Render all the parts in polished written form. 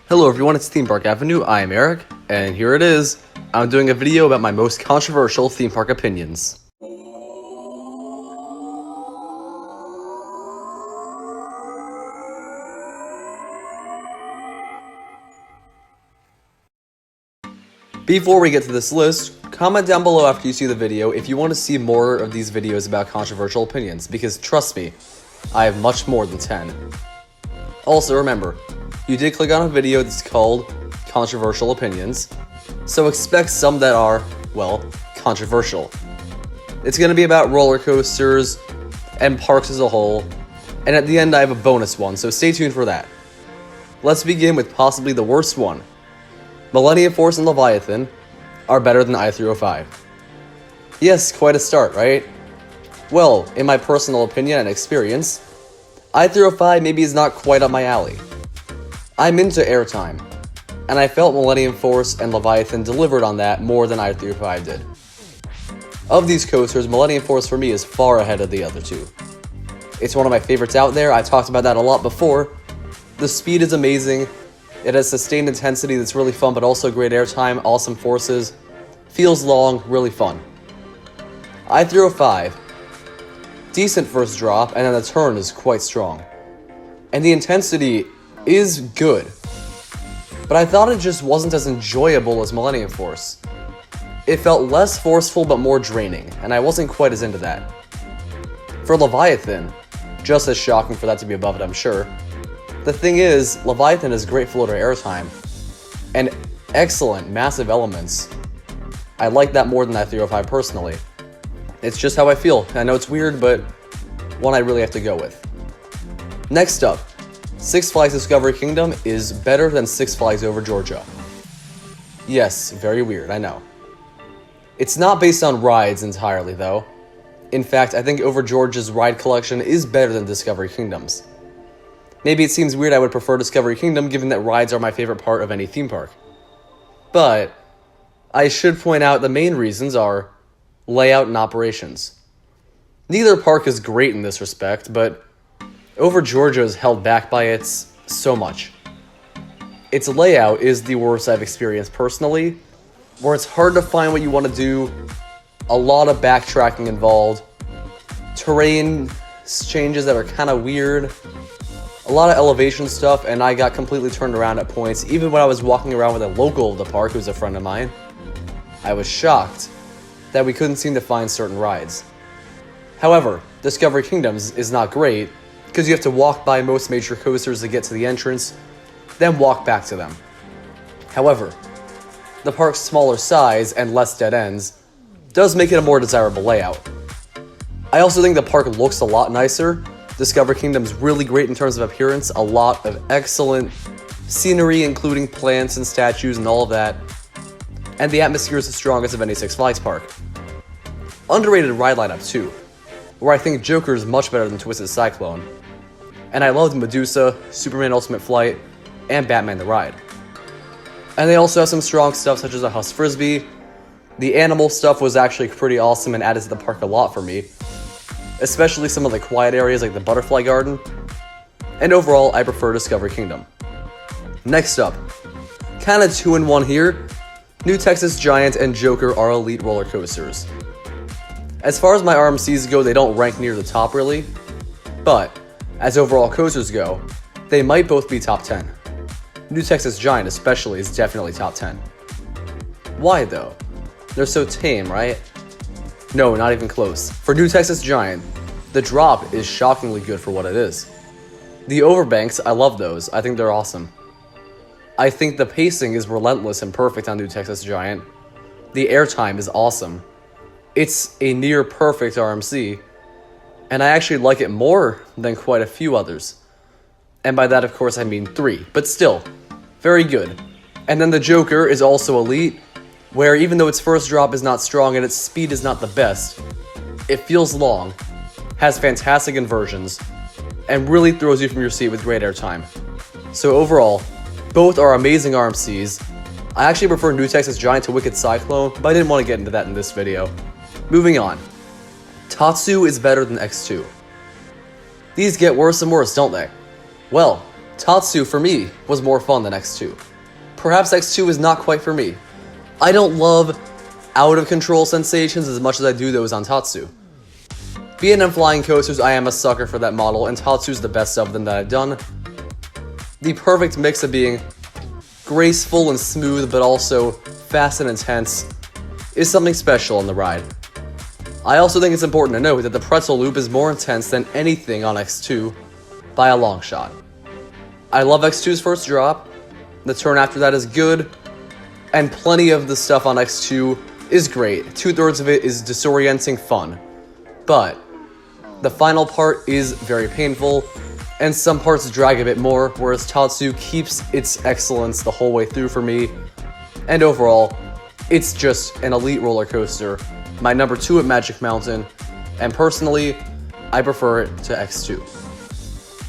Hello everyone, it's Theme Park Avenue. I am Eric, and here it is. I'm doing a video about my most controversial theme park opinions. Before we get to this list, comment down below after you see the video if you want to see more of these videos about controversial opinions, because trust me, I have much more than 10. Also remember, you did click on a video that's called Controversial Opinions, so expect some that are, well, controversial. It's going to be about roller coasters and parks as a whole, and at the end I have a bonus one, so stay tuned for that. Let's begin with possibly the worst one. Millennium Force and Leviathan are better than I-305. Yes, quite a start, right? Well, in my personal opinion and experience, I-305 maybe is not quite up my alley. I'm into airtime, and I felt Millennium Force and Leviathan delivered on that more than I-305 did. Of these coasters, Millennium Force for me is far ahead of the other two. It's one of my favorites out there. I've talked about that a lot before. The speed is amazing. It has sustained intensity that's really fun, but also great airtime, awesome forces. Feels long, really fun. I-305, decent first drop, and then the turn is quite strong. And the intensity is good, but I thought it just wasn't as enjoyable as Millennium Force. It felt less forceful but more draining, and I wasn't quite as into that. For Leviathan, just as shocking for that to be above it, I'm sure. The thing is, Leviathan has great floater airtime, and excellent massive elements. I like that more than I-305 personally. It's just how I feel. I know it's weird, but one I really have to go with. Next up, Six Flags Discovery Kingdom is better than Six Flags Over Georgia. Yes, very weird, I know. It's not based on rides entirely, though. In fact, I think Over Georgia's ride collection is better than Discovery Kingdom's. Maybe it seems weird I would prefer Discovery Kingdom, given that rides are my favorite part of any theme park. But I should point out the main reasons are layout and operations. Neither park is great in this respect, but Over Georgia is held back by its so much. Its layout is the worst I've experienced personally, where it's hard to find what you want to do, a lot of backtracking involved, terrain changes that are kind of weird, a lot of elevation stuff, and I got completely turned around at points. Even when I was walking around with a local of the park who's a friend of mine, I was shocked that we couldn't seem to find certain rides. However, Discovery Kingdoms is not great, because you have to walk by most major coasters to get to the entrance, then walk back to them. However, the park's smaller size and less dead ends does make it a more desirable layout. I also think the park looks a lot nicer. Discovery Kingdom's really great in terms of appearance, a lot of excellent scenery including plants and statues and all of that, and the atmosphere is the strongest of any Six Flags park. Underrated ride lineup too, where I think Joker is much better than Twisted Cyclone. And I loved Medusa, Superman Ultimate Flight, and Batman the Ride. And they also have some strong stuff such as a Huss Frisbee. The animal stuff was actually pretty awesome and added to the park a lot for me, especially some of the quiet areas like the Butterfly Garden. And overall, I prefer Discovery Kingdom. Next up, kinda 2-in-1 here, New Texas Giant and Joker are elite roller coasters. As far as my RMCs go, they don't rank near the top really, but as overall coasters go, they might both be top 10. New Texas Giant especially is definitely top 10. Why though? They're so tame, right? No, not even close. For New Texas Giant, the drop is shockingly good for what it is. The overbanks, I love those. I think they're awesome. I think the pacing is relentless and perfect on New Texas Giant. The airtime is awesome. It's a near perfect RMC, and I actually like it more than quite a few others. And by that, of course, I mean 3, but still, very good. And then the Joker is also elite, where even though its first drop is not strong and its speed is not the best, it feels long, has fantastic inversions, and really throws you from your seat with great airtime. So overall, both are amazing RMCs. I actually prefer New Texas Giant to Wicked Cyclone, but I didn't want to get into that in this video. Moving on. Tatsu is better than X2. These get worse and worse, don't they? Well, Tatsu, for me, was more fun than X2. Perhaps X2 is not quite for me. I don't love out-of-control sensations as much as I do those on Tatsu. B&M flying coasters, I am a sucker for that model, and Tatsu's the best of them that I've done. The perfect mix of being graceful and smooth, but also fast and intense, is something special on the ride. I also think it's important to note that the pretzel loop is more intense than anything on X2 by a long shot. I love X2's first drop, the turn after that is good, and plenty of the stuff on X2 is great. 2/3 of it is disorienting fun, but the final part is very painful, and some parts drag a bit more, whereas Tatsu keeps its excellence the whole way through for me, and overall, it's just an elite roller coaster. My number 2 at Magic Mountain, and personally, I prefer it to X2.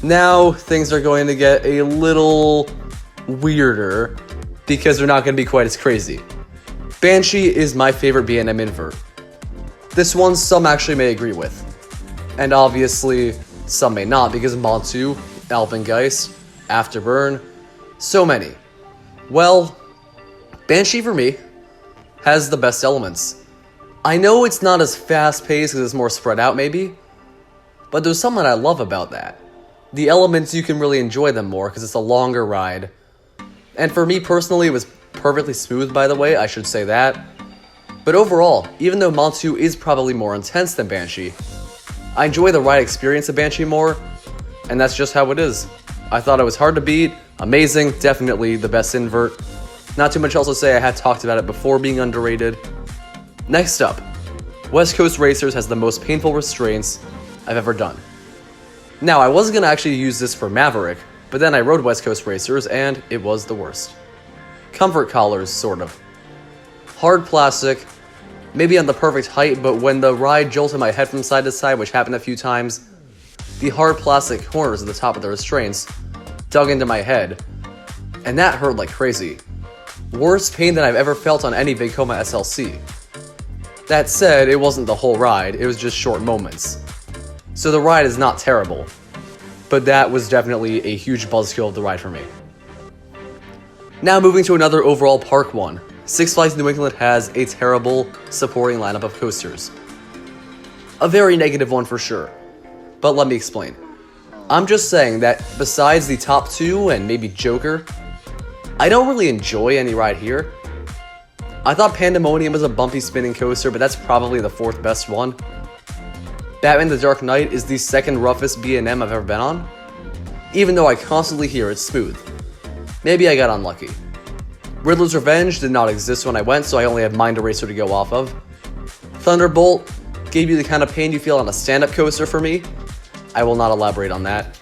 Now, things are going to get a little weirder, because they're not going to be quite as crazy. Banshee is my favorite B&M invert. This one some actually may agree with, and obviously some may not, because Montu, Alpengeist, Afterburn, so many. Well, Banshee for me has the best elements. I know it's not as fast-paced because it's more spread out maybe, but there's something I love about that. The elements, you can really enjoy them more because it's a longer ride. And for me personally, it was perfectly smooth, by the way, I should say that. But overall, even though Montu is probably more intense than Banshee, I enjoy the ride experience of Banshee more, and that's just how it is. I thought it was hard to beat, amazing, definitely the best invert. Not too much else to say, I had talked about it before being underrated. Next up, West Coast Racers has the most painful restraints I've ever done. Now, I was going to actually use this for Maverick, but then I rode West Coast Racers, and it was the worst. Comfort collars, sort of. Hard plastic, maybe on the perfect height, but when the ride jolted my head from side to side, which happened a few times, the hard plastic corners at the top of the restraints dug into my head, and that hurt like crazy. Worst pain than I've ever felt on any Vekoma SLC. That said, it wasn't the whole ride, it was just short moments. So the ride is not terrible, but that was definitely a huge buzzkill of the ride for me. Now moving to another overall park one. Six Flags New England has a terrible supporting lineup of coasters. A very negative one for sure, but let me explain. I'm just saying that besides the top 2 and maybe Joker, I don't really enjoy any ride here. I thought Pandemonium was a bumpy spinning coaster, but that's probably the 4th best one. Batman the Dark Knight is the 2nd roughest B&M I've ever been on, even though I constantly hear it's smooth. Maybe I got unlucky. Riddler's Revenge did not exist when I went, so I only have Mind Eraser to go off of. Thunderbolt gave you the kind of pain you feel on a stand-up coaster for me. I will not elaborate on that.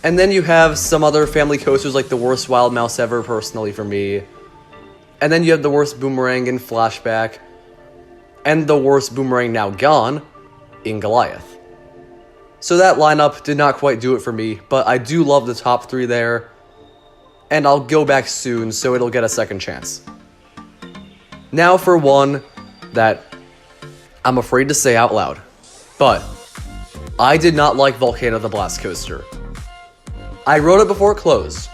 And then you have some other family coasters like the worst Wild Mouse ever, personally for me. And then you have the worst Boomerang in Flashback, and the worst Boomerang now gone in Goliath. So that lineup did not quite do it for me, but I do love the top 3 there, and I'll go back soon, so it'll get a second chance. Now for one that I'm afraid to say out loud, but I did not like Volcano the Blast Coaster. I rode it before it closed.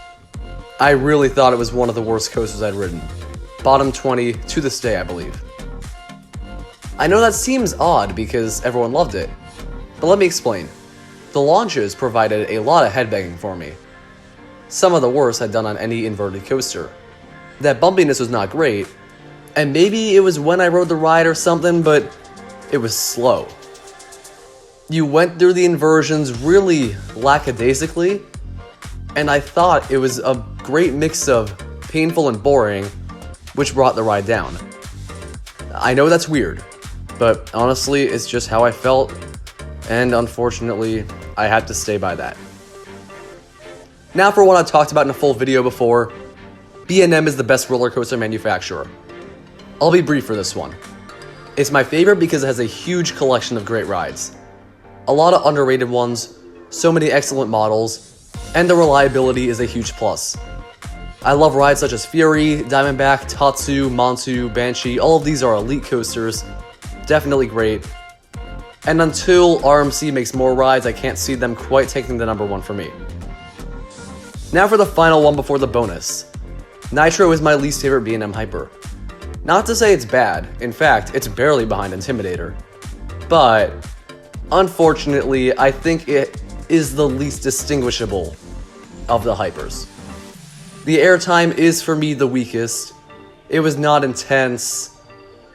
I really thought it was one of the worst coasters I'd ridden. Bottom 20 to this day, I believe. I know that seems odd because everyone loved it, but let me explain. The launches provided a lot of headbanging for me. Some of the worst I'd done on any inverted coaster. That bumpiness was not great, and maybe it was when I rode the ride or something, but it was slow. You went through the inversions really lackadaisically, and I thought it was a great mix of painful and boring, which brought the ride down. I know that's weird, but honestly, it's just how I felt, and unfortunately, I had to stay by that. Now for what I've talked about in a full video before, B&M is the best roller coaster manufacturer. I'll be brief for this one. It's my favorite because it has a huge collection of great rides. A lot of underrated ones, so many excellent models, and the reliability is a huge plus. I love rides such as Fury, Diamondback, Tatsu, Montu, Banshee. All of these are elite coasters. Definitely great. And until RMC makes more rides, I can't see them quite taking the number 1 for me. Now for the final one before the bonus. Nitro is my least favorite B&M hyper. Not to say it's bad, in fact, it's barely behind Intimidator. But, unfortunately, I think it is the least distinguishable of the hypers. The airtime is for me the weakest. It was not intense.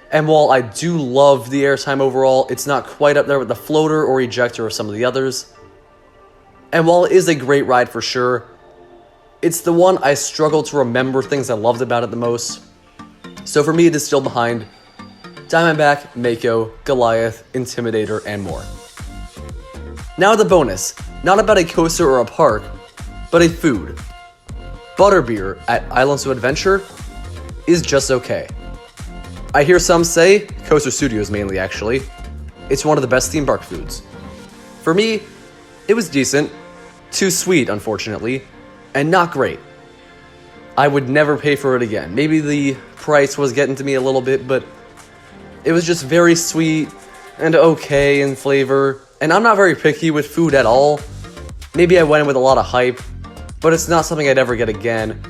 And while I do love the airtime overall, it's not quite up there with the floater or ejector of some of the others. And while it is a great ride for sure, it's the one I struggle to remember things I loved about it the most. So for me, it is still behind Diamondback, Mako, Goliath, Intimidator, and more. Now the bonus, not about a coaster or a park, but a food. Butterbeer at Islands of Adventure is just okay. I hear some say, Coaster Studios mainly actually, it's one of the best theme park foods. For me, it was decent, too sweet unfortunately, and not great. I would never pay for it again. Maybe the price was getting to me a little bit, but it was just very sweet and okay in flavor, and I'm not very picky with food at all. Maybe I went in with a lot of hype, but it's not something I'd ever get again.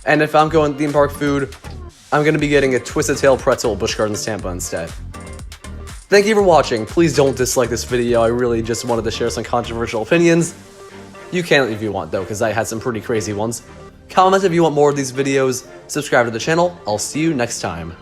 And if I'm going theme park food, I'm going to be getting a Twisted Tail Pretzel at Busch Gardens Tampa instead. Thank you for watching. Please don't dislike this video. I really just wanted to share some controversial opinions. You can if you want though, because I had some pretty crazy ones. Comment if you want more of these videos. Subscribe to the channel. I'll see you next time.